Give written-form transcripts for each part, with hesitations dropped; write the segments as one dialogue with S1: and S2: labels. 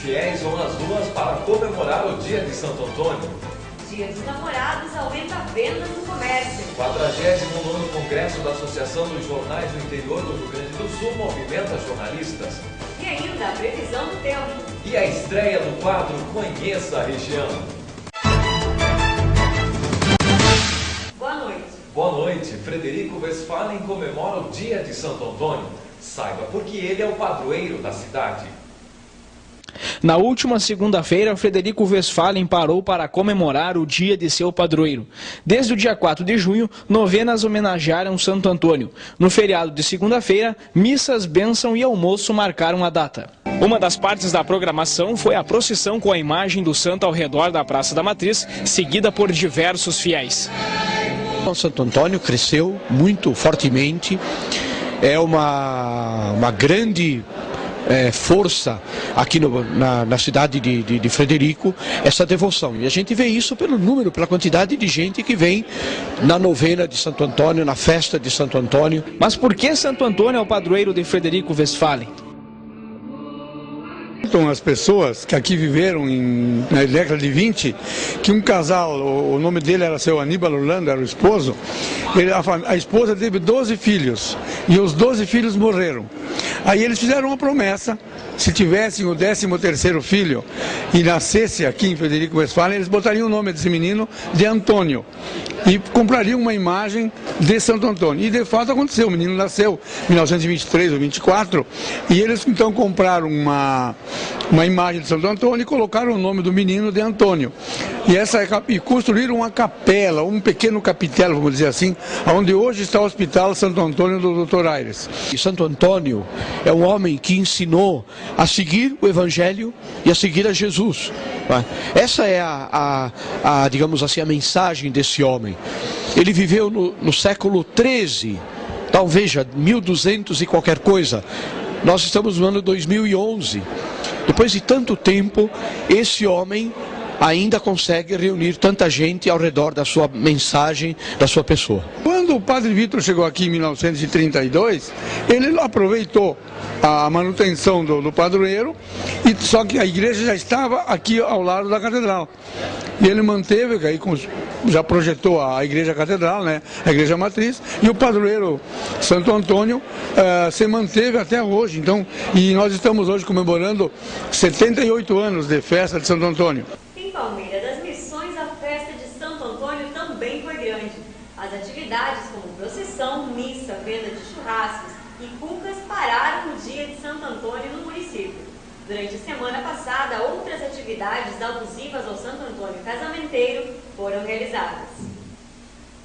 S1: Fiéis vão às ruas para comemorar o dia de Santo Antônio.
S2: Dia dos Namorados aumenta vendas no comércio.
S1: 49º Congresso da Associação dos Jornais do Interior do Rio Grande do Sul movimenta jornalistas.
S2: E ainda a previsão do tempo.
S1: E a estreia do quadro Conheça a Região.
S2: Boa noite.
S1: Boa noite. Frederico Westphalen comemora o dia de Santo Antônio. Saiba porque ele é o padroeiro da cidade.
S3: Na última segunda-feira, Frederico Westphalen parou para comemorar o dia de seu padroeiro. Desde o dia 4 de junho, novenas homenagearam Santo Antônio. No feriado de segunda-feira, missas, bênção e almoço marcaram a data. Uma das partes da programação foi a procissão com a imagem do santo ao redor da Praça da Matriz, seguida por diversos fiéis.
S4: O Santo Antônio cresceu muito fortemente, é uma grande força aqui na cidade de Frederico, essa devoção. E a gente vê isso pelo número, pela quantidade de gente que vem na novena de Santo Antônio, na festa de Santo Antônio.
S3: Mas por que Santo Antônio é o padroeiro de Frederico Westphalen?
S5: As pessoas que aqui viveram na década de 20, que um casal, o nome dele era seu Aníbal Orlando, era o esposo, a esposa teve 12 filhos e os 12 filhos morreram. Aí eles fizeram uma promessa, se tivessem o 13º filho e nascesse aqui em Frederico Westphalen, eles botariam o nome desse menino de Antônio e comprariam uma imagem de Santo Antônio. E de fato aconteceu, o menino nasceu em 1923 ou 24 e eles então compraram uma imagem de Santo Antônio e colocaram o nome do menino de Antônio. E construíram uma capela, um pequeno capitelo, vamos dizer assim, onde hoje está o Hospital Santo Antônio do Dr. Aires.
S4: E Santo Antônio é um homem que ensinou a seguir o Evangelho e a seguir a Jesus. Essa é digamos assim, a mensagem desse homem. Ele viveu no século XIII, talvez já 1200 e qualquer coisa. Nós estamos no ano 2011. Depois de tanto tempo, esse homem ainda consegue reunir tanta gente ao redor da sua mensagem, da sua pessoa.
S5: Quando o Padre Vitor chegou aqui em 1932, ele aproveitou a manutenção do padroeiro, só que a igreja já estava aqui ao lado da catedral. E ele manteve, aí já projetou a igreja catedral, né, a igreja matriz, e o padroeiro Santo Antônio se manteve até hoje. Então, e nós estamos hoje comemorando 78 anos de festa de Santo Antônio.
S2: Em Palmeira das Missões, a festa de Santo Antônio também foi grande. As atividades como procissão, missa, venda de churrascos e cucas pararam no dia de Santo Antônio no município. Durante a semana passada, outras atividades alusivas ao Santo Antônio casamenteiro foram realizadas.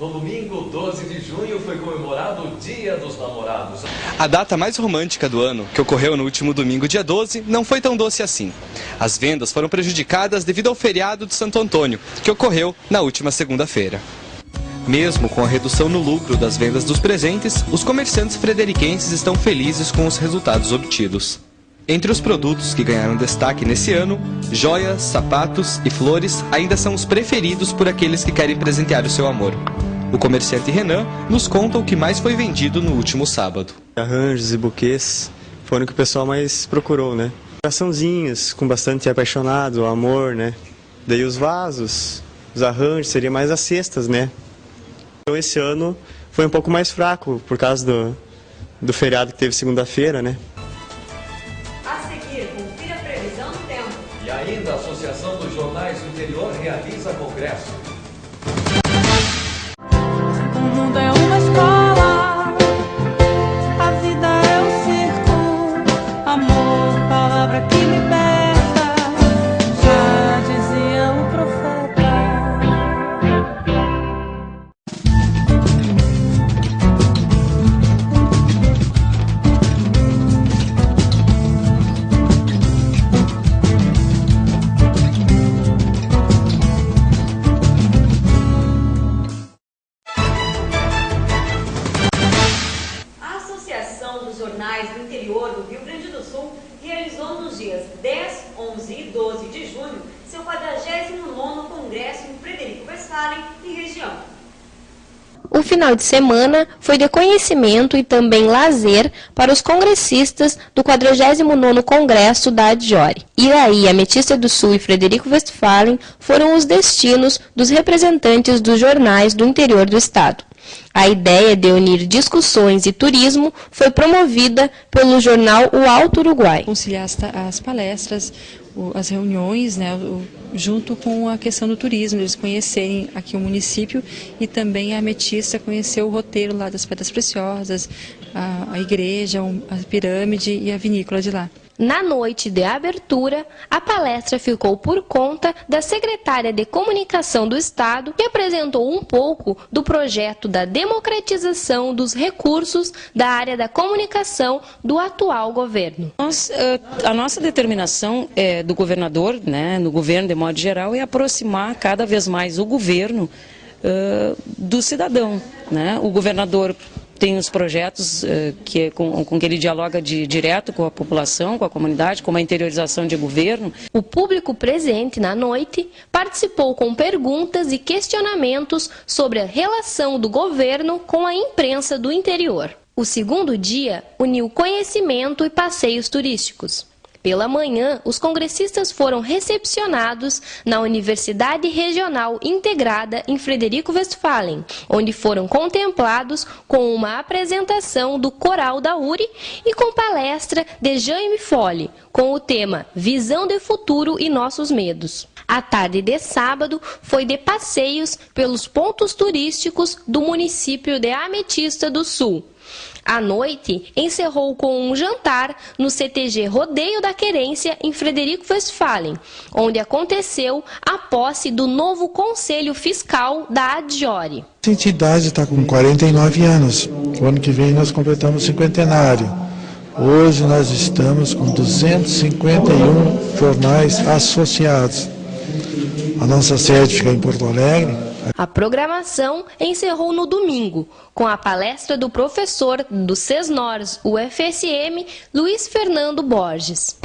S1: No domingo, 12 de junho, foi comemorado o Dia dos Namorados.
S6: A data mais romântica do ano, que ocorreu no último domingo, dia 12, não foi tão doce assim. As vendas foram prejudicadas devido ao feriado de Santo Antônio, que ocorreu na última segunda-feira. Mesmo com a redução no lucro das vendas dos presentes, os comerciantes frederiquenses estão felizes com os resultados obtidos. Entre os produtos que ganharam destaque nesse ano, joias, sapatos e flores ainda são os preferidos por aqueles que querem presentear o seu amor. O comerciante Renan nos conta o que mais foi vendido no último sábado.
S7: Arranjos e buquês foram o que o pessoal mais procurou, né? Coraçãozinhos com bastante apaixonado, amor, né? Daí os vasos, os arranjos, seria mais as cestas, né? Então esse ano foi um pouco mais fraco por causa do feriado que teve segunda-feira, né?
S2: A seguir, confira a previsão do tempo.
S1: E ainda a Associação dos Jornais do Interior realiza congresso.
S8: O mundo é uma escola, a vida é um circo, amor, palavra que liberta, já dizia o profeta.
S2: Do interior do Rio Grande do Sul, realizou nos dias 10, 11 e 12 de junho seu 49º Congresso em Frederico Westphalen e região.
S9: O O final de semana foi de conhecimento e também lazer para os congressistas do 49º Congresso da Adjori. Iraí, Ametista do Sul e Frederico Westphalen foram os destinos dos representantes dos jornais do interior do estado. A ideia de unir discussões e turismo foi promovida pelo jornal O Alto Uruguai.
S10: Conciliar as palestras, as reuniões, né, junto com a questão do turismo, eles conhecerem aqui o município e também a Ametista conhecer o roteiro lá das Pedras Preciosas, a igreja, a pirâmide e a vinícola de lá.
S9: Na noite de abertura, a palestra ficou por conta da secretária de Comunicação do Estado, que apresentou um pouco do projeto da democratização dos recursos da área da comunicação do atual governo.
S10: A nossa determinação do governador, né, no governo de modo geral, é aproximar cada vez mais o governo do cidadão, né? O governador tem os projetos com que ele dialoga direto com a população, com a comunidade, com a interiorização de governo.
S9: O público presente na noite participou com perguntas e questionamentos sobre a relação do governo com a imprensa do interior. O segundo dia uniu conhecimento e passeios turísticos. Pela manhã, os congressistas foram recepcionados na Universidade Regional Integrada em Frederico Westphalen, onde foram contemplados com uma apresentação do Coral da URI e com palestra de Jaime Folli, com o tema Visão de Futuro e Nossos Medos. A tarde de sábado foi de passeios pelos pontos turísticos do município de Ametista do Sul. A noite encerrou com um jantar no CTG Rodeio da Querência, em Frederico Westphalen, onde aconteceu a posse do novo Conselho Fiscal da Adjori.
S11: A entidade está com 49 anos. O ano que vem nós completamos o cinquentenário. Hoje nós estamos com 251 jornais associados. A nossa sede fica em Porto Alegre.
S9: A programação encerrou no domingo, com a palestra do professor do SESNORS UFSM, Luiz Fernando Borges.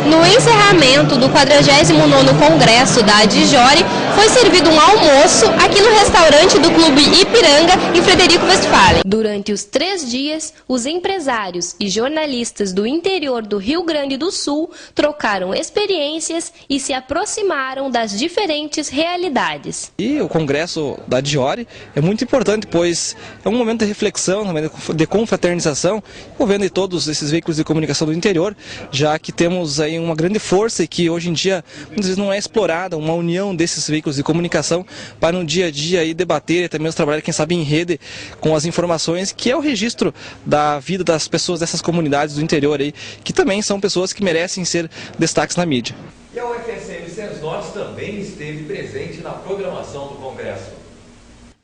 S9: No encerramento do 49º Congresso da Adjori, foi servido um almoço aqui no restaurante do Clube Ipiranga, em Frederico Westphalen. Durante os 3 dias, os empresários e jornalistas do interior do Rio Grande do Sul trocaram experiências e se aproximaram das diferentes realidades.
S12: E o Congresso da Adjori é muito importante, pois é um momento de reflexão, um momento de confraternização, envolvendo todos esses veículos de comunicação do interior, já que temos aí uma grande força e que hoje em dia muitas vezes não é explorada, uma união desses veículos de comunicação para no dia a dia aí debater e também trabalhar, quem sabe, em rede com as informações, que é o registro da vida das pessoas dessas comunidades do interior aí, que também são pessoas que merecem ser destaques na mídia.
S1: E a UFSM SESNORS também esteve presente na programação do Congresso.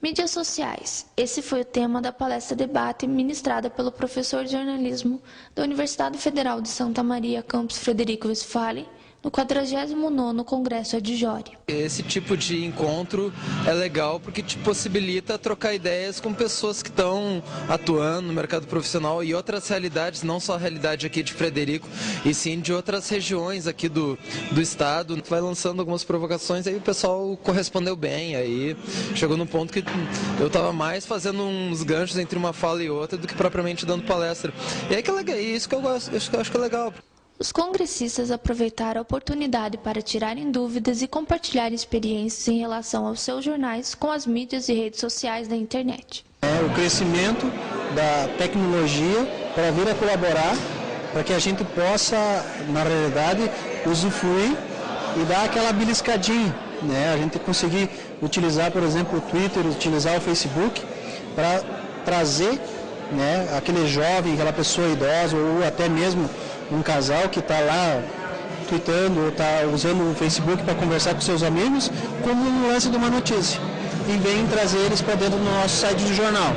S13: Mídias sociais. Esse foi o tema da palestra debate ministrada pelo professor de jornalismo da Universidade Federal de Santa Maria, campus Frederico Westphalen, no 49º Congresso Adjori.
S14: Esse tipo de encontro é legal porque te possibilita trocar ideias com pessoas que estão atuando no mercado profissional e outras realidades, não só a realidade aqui de Frederico, e sim de outras regiões aqui do estado. Vai lançando algumas provocações, aí o pessoal correspondeu bem, aí chegou no ponto que eu estava mais fazendo uns ganchos entre uma fala e outra do que propriamente dando palestra. E aí que é legal, isso que eu gosto, isso que eu acho que é legal.
S13: Os congressistas aproveitaram a oportunidade para tirarem dúvidas e compartilharem experiências em relação aos seus jornais com as mídias e redes sociais da internet.
S15: O crescimento da tecnologia para vir a colaborar para que a gente possa, na realidade, usufruir e dar aquela beliscadinha, né? A gente conseguir utilizar, por exemplo, o Twitter, utilizar o Facebook para trazer, né, aquele jovem, aquela pessoa idosa ou até mesmo um casal que está lá tweetando ou está usando o Facebook para conversar com seus amigos, como um lance de uma notícia, e vem trazer eles para dentro do nosso site de jornal.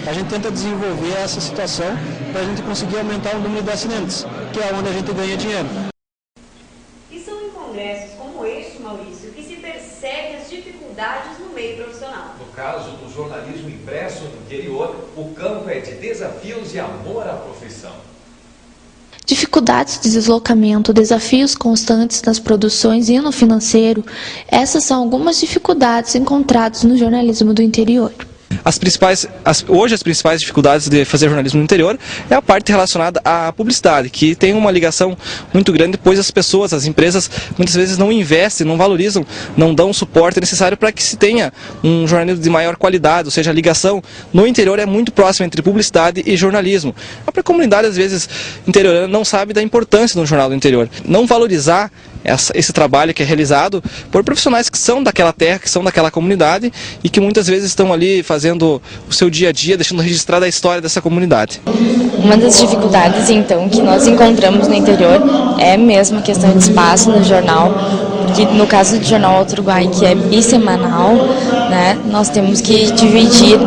S15: A gente tenta desenvolver essa situação para a gente conseguir aumentar o número de assinantes, que é onde a gente ganha dinheiro.
S2: E são em congressos como este, Maurício, que se percebe as dificuldades no meio profissional.
S1: No caso do jornalismo impresso no interior, o campo é de desafios e amor à profissão.
S13: Dificuldades de deslocamento, desafios constantes nas produções e no financeiro, essas são algumas dificuldades encontradas no jornalismo do interior.
S12: Hoje as principais dificuldades de fazer jornalismo no interior é a parte relacionada à publicidade, que tem uma ligação muito grande, pois as pessoas, as empresas, muitas vezes não investem, não valorizam, não dão o suporte necessário para que se tenha um jornalismo de maior qualidade, ou seja, a ligação no interior é muito próxima entre publicidade e jornalismo. A própria comunidade, às vezes, interiorana não sabe da importância de um jornal do interior. Não valorizar esse trabalho que é realizado por profissionais que são daquela terra, que são daquela comunidade e que muitas vezes estão ali fazendo o seu dia a dia, deixando registrada a história dessa comunidade.
S16: Uma das dificuldades, então, que nós encontramos no interior é mesmo a questão de espaço no jornal, porque no caso do Jornal Alto Uruguai, que é bissemanal, né, nós temos que dividir,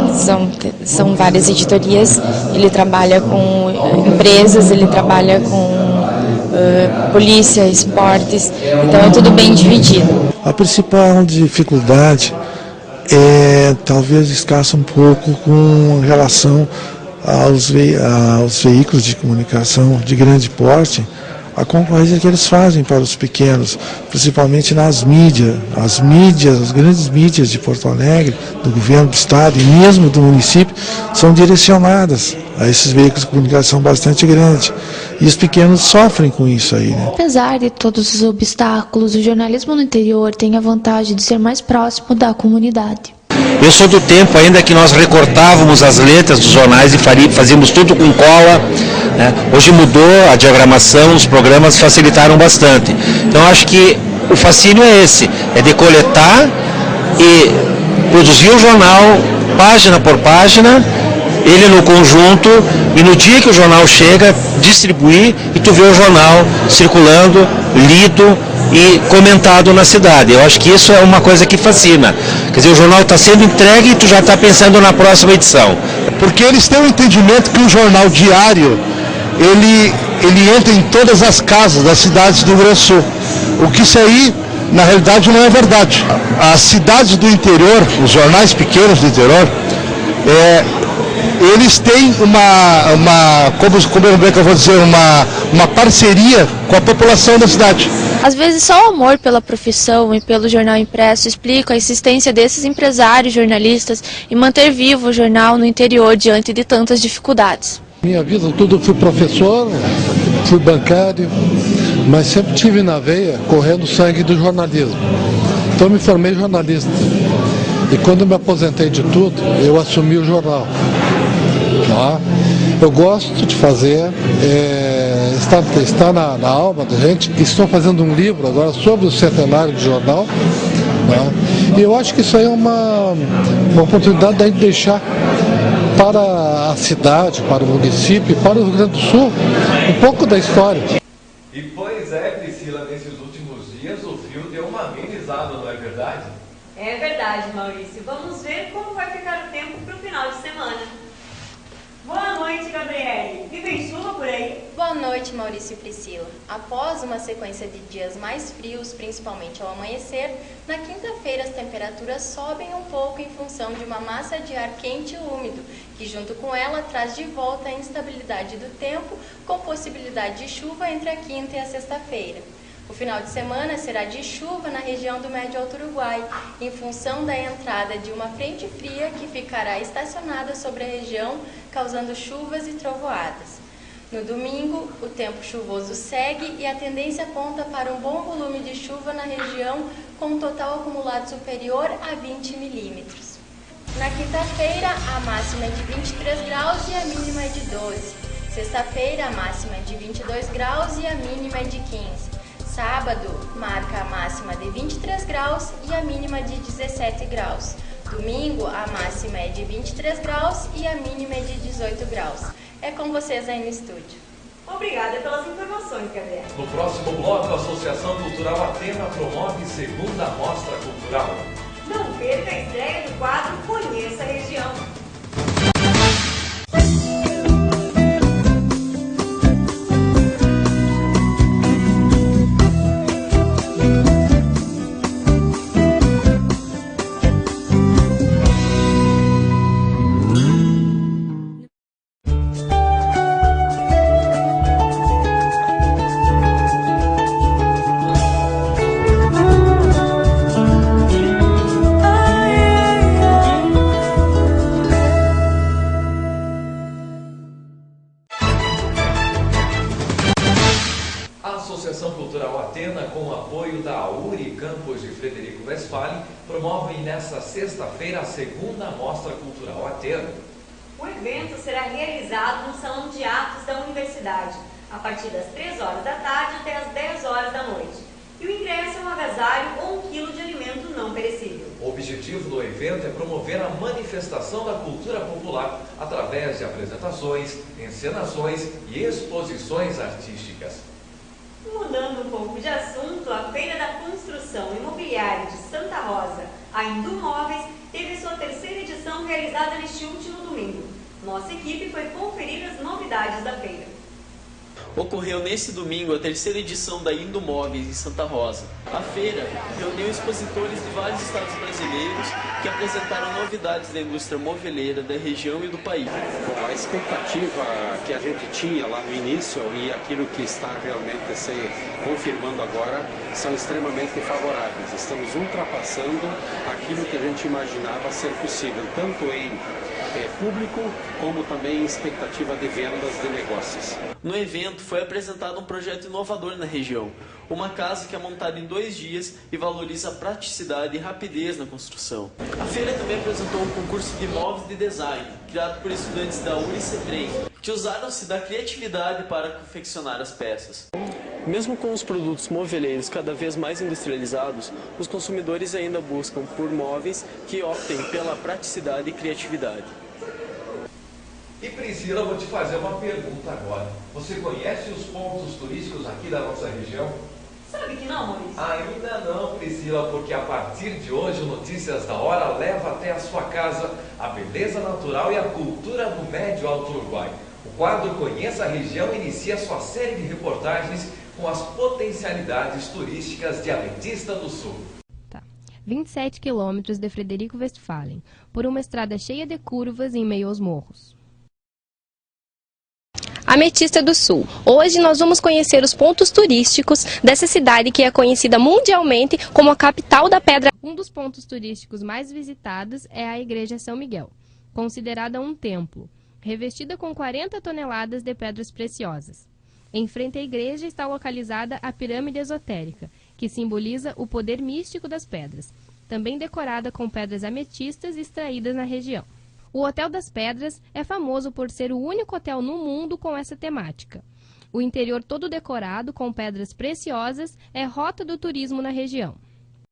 S16: são várias editorias, ele trabalha com empresas, ele trabalha com polícia, esportes, então é tudo bem dividido.
S11: A principal dificuldade é talvez escassa um pouco com relação aos veículos de comunicação de grande porte, a concorrência que eles fazem para os pequenos, principalmente nas mídias, as grandes mídias de Porto Alegre, do governo do estado e mesmo do município, são direcionadas a esses veículos de comunicação bastante grandes. E os pequenos sofrem com isso aí, né?
S13: Apesar de todos os obstáculos, o jornalismo no interior tem a vantagem de ser mais próximo da comunidade.
S17: Eu sou do tempo ainda que nós recortávamos as letras dos jornais e fazíamos tudo com cola, né? Hoje mudou a diagramação, os programas facilitaram bastante. Então acho que o fascínio é esse, é de coletar e produzir o jornal página por página, ele no conjunto, e no dia que o jornal chega, distribuir e tu vê o jornal circulando, lido e comentado na cidade. Eu acho que isso é uma coisa que fascina. Quer dizer, o jornal está sendo entregue e tu já está pensando na próxima edição.
S18: Porque eles têm um entendimento que o jornal diário, ele entra em todas as casas das cidades do Rio Grande do Sul. O que isso aí, na realidade, não é verdade. As cidades do interior, os jornais pequenos do interior, eles têm como é que eu vou dizer, uma parceria com a população da cidade.
S13: Às vezes só o amor pela profissão e pelo jornal impresso explica a existência desses empresários jornalistas e manter vivo o jornal no interior diante de tantas dificuldades.
S11: Minha vida tudo fui professor, fui bancário, mas sempre tive na veia correndo sangue do jornalismo. Então me formei jornalista. E quando me aposentei de tudo, eu assumi o jornal. Tá? Eu gosto de fazer, está na alma da gente. Estou fazendo um livro agora sobre o centenário do jornal. Tá? E eu acho que isso aí é uma oportunidade da gente deixar para a cidade, para o município, para o Rio Grande do Sul, um pouco da história.
S1: E pois é, Priscila, nesses últimos dias o frio deu uma amenizada, não é verdade?
S2: É verdade, Maurício. Vamos ver como vai ficar o tempo para o final de semana. Boa noite, Gabriele. E vem chuva por aí?
S19: Boa noite, Maurício e Priscila. Após uma sequência de dias mais frios, principalmente ao amanhecer, na quinta-feira as temperaturas sobem um pouco em função de uma massa de ar quente e úmido, que junto com ela traz de volta a instabilidade do tempo, com possibilidade de chuva entre a quinta e a sexta-feira. O final de semana será de chuva na região do Médio Alto Uruguai, em função da entrada de uma frente fria que ficará estacionada sobre a região, causando chuvas e trovoadas. No domingo, o tempo chuvoso segue e a tendência aponta para um bom volume de chuva na região, com um total acumulado superior a 20 milímetros. Na quinta-feira, a máxima é de 23 graus e a mínima é de 12. Sexta-feira, a máxima é de 22 graus e a mínima é de 15. Sábado, marca a máxima de 23 graus e a mínima de 17 graus. Domingo, a máxima é de 23 graus e a mínima é de 18 graus. É com vocês aí no estúdio.
S2: Obrigada pelas informações, Gabriel.
S1: No próximo bloco, a Associação Cultural Atena promove segunda mostra cultural.
S2: Não perca a estreia do quadro Conheça a Região.
S1: apoio da AURI Campus de Frederico Westphalen, promovem nesta sexta-feira a segunda Mostra Cultural Aterno.
S2: O evento será realizado no Salão de Atos da Universidade, a partir das 3 horas da tarde até as 10 horas da noite. E o ingresso é um agasalho ou 1 quilo de alimento não perecível.
S1: O objetivo do evento é promover a manifestação da cultura popular através de apresentações, encenações e exposições artísticas.
S2: Mudando um pouco de assunto, a Feira da Construção Imobiliária de Santa Rosa, a Indumóveis, teve sua terceira edição realizada neste último domingo. Nossa equipe foi conferir as novidades da feira.
S20: Ocorreu neste domingo a terceira edição da Indumóveis em Santa Rosa. A feira reuniu expositores de vários estados brasileiros que apresentaram novidades da indústria moveleira da região e do país.
S21: Bom, a expectativa que a gente tinha lá no início e aquilo que está realmente se confirmando agora são extremamente favoráveis. Estamos ultrapassando aquilo que a gente imaginava ser possível, tanto em público, como também em expectativa de vendas de negócios.
S20: No evento foi apresentado um projeto inovador na região, uma casa que é montada em 2 dias e valoriza a praticidade e rapidez na construção. A feira também apresentou um concurso de móveis de design, criado por estudantes da URI CETREM, que usaram-se da criatividade para confeccionar as peças. Mesmo com os produtos moveleiros cada vez mais industrializados, os consumidores ainda buscam por móveis que optem pela praticidade e criatividade.
S1: E Priscila, eu vou te fazer uma pergunta agora. Você conhece os pontos turísticos aqui da nossa região?
S2: Sabe que não, Maurício?
S1: Ainda não, Priscila, porque a partir de hoje o Notícias da Hora leva até a sua casa a beleza natural e a cultura do Médio Alto Uruguai. O quadro Conheça a Região inicia sua série de reportagens com as potencialidades turísticas de Ametista do Sul.
S22: 27 quilômetros de Frederico Westphalen, por uma estrada cheia de curvas em meio aos morros.
S9: Ametista do Sul. Hoje nós vamos conhecer os pontos turísticos dessa cidade que é conhecida mundialmente como a capital da pedra.
S22: Um dos pontos turísticos mais visitados é a Igreja São Miguel, considerada um templo, revestida com 40 toneladas de pedras preciosas. Em frente à igreja está localizada a pirâmide esotérica, que simboliza o poder místico das pedras, também decorada com pedras ametistas extraídas na região. O Hotel das Pedras é famoso por ser o único hotel no mundo com essa temática. O interior todo decorado com pedras preciosas é rota do turismo na região.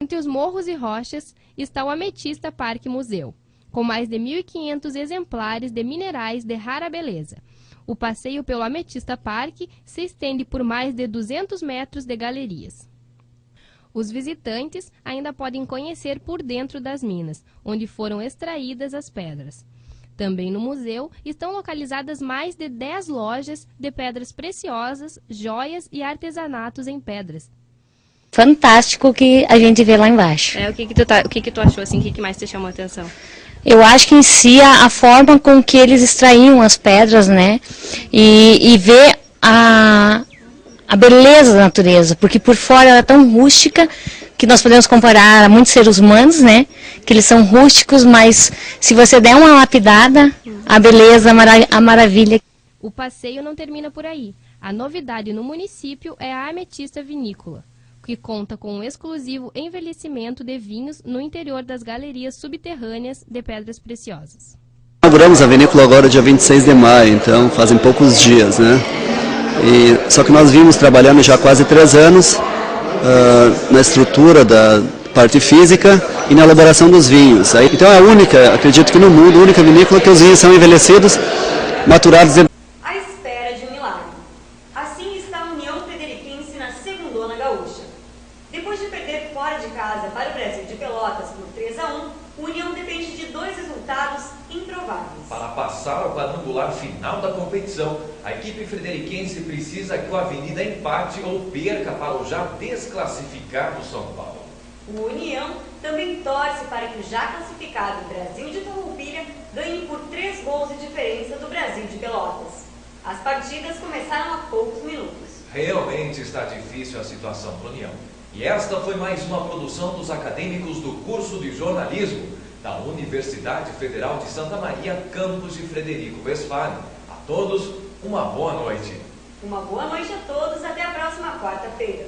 S22: Entre os morros e rochas está o Ametista Parque Museu, com mais de 1.500 exemplares de minerais de rara beleza. O passeio pelo Ametista Parque se estende por mais de 200 metros de galerias. Os visitantes ainda podem conhecer por dentro das minas, onde foram extraídas as pedras. Também no museu estão localizadas mais de 10 lojas de pedras preciosas, joias e artesanatos em pedras.
S23: Fantástico que a gente vê lá embaixo.
S22: O que tu achou assim? O que mais te chamou a atenção?
S23: Eu acho que em si a forma com que eles extraíam as pedras, né? E ver a beleza da natureza, porque por fora ela é tão rústica que nós podemos comparar a muitos seres humanos, né? Que eles são rústicos, mas se você der uma lapidada, a beleza, a maravilha.
S22: O passeio não termina por aí. A novidade no município é a Ametista Vinícola, que conta com um exclusivo envelhecimento de vinhos no interior das galerias subterrâneas de pedras preciosas.
S24: Inauguramos a vinícola agora dia 26 de maio, então fazem poucos dias, né? Só que nós vimos trabalhando já há quase 3 anos na estrutura da parte física e na elaboração dos vinhos. Então é a única, acredito que no mundo, a única vinícola que os vinhos são envelhecidos, maturados de...
S2: À espera de um milagre. Assim está a União Frederiquense na Segundona Gaúcha. Depois de perder fora de casa para o Brasil de Pelotas por 3-1, o União depende de 2 resultados improváveis.
S1: Para passar ao quadrangular final da competição, a equipe frederiquense precisa que o Avenida empate ou perca para o já desclassificado São Paulo.
S2: O União também torce para que o já classificado Brasil de Farroupilha ganhe por 3 gols de diferença do Brasil de Pelotas. As partidas começaram há poucos minutos.
S1: Realmente está difícil a situação para a União. E esta foi mais uma produção dos acadêmicos do curso de jornalismo da Universidade Federal de Santa Maria, campus de Frederico Westphalen. A todos, uma boa noite.
S2: Uma boa noite a todos, até a próxima quarta-feira.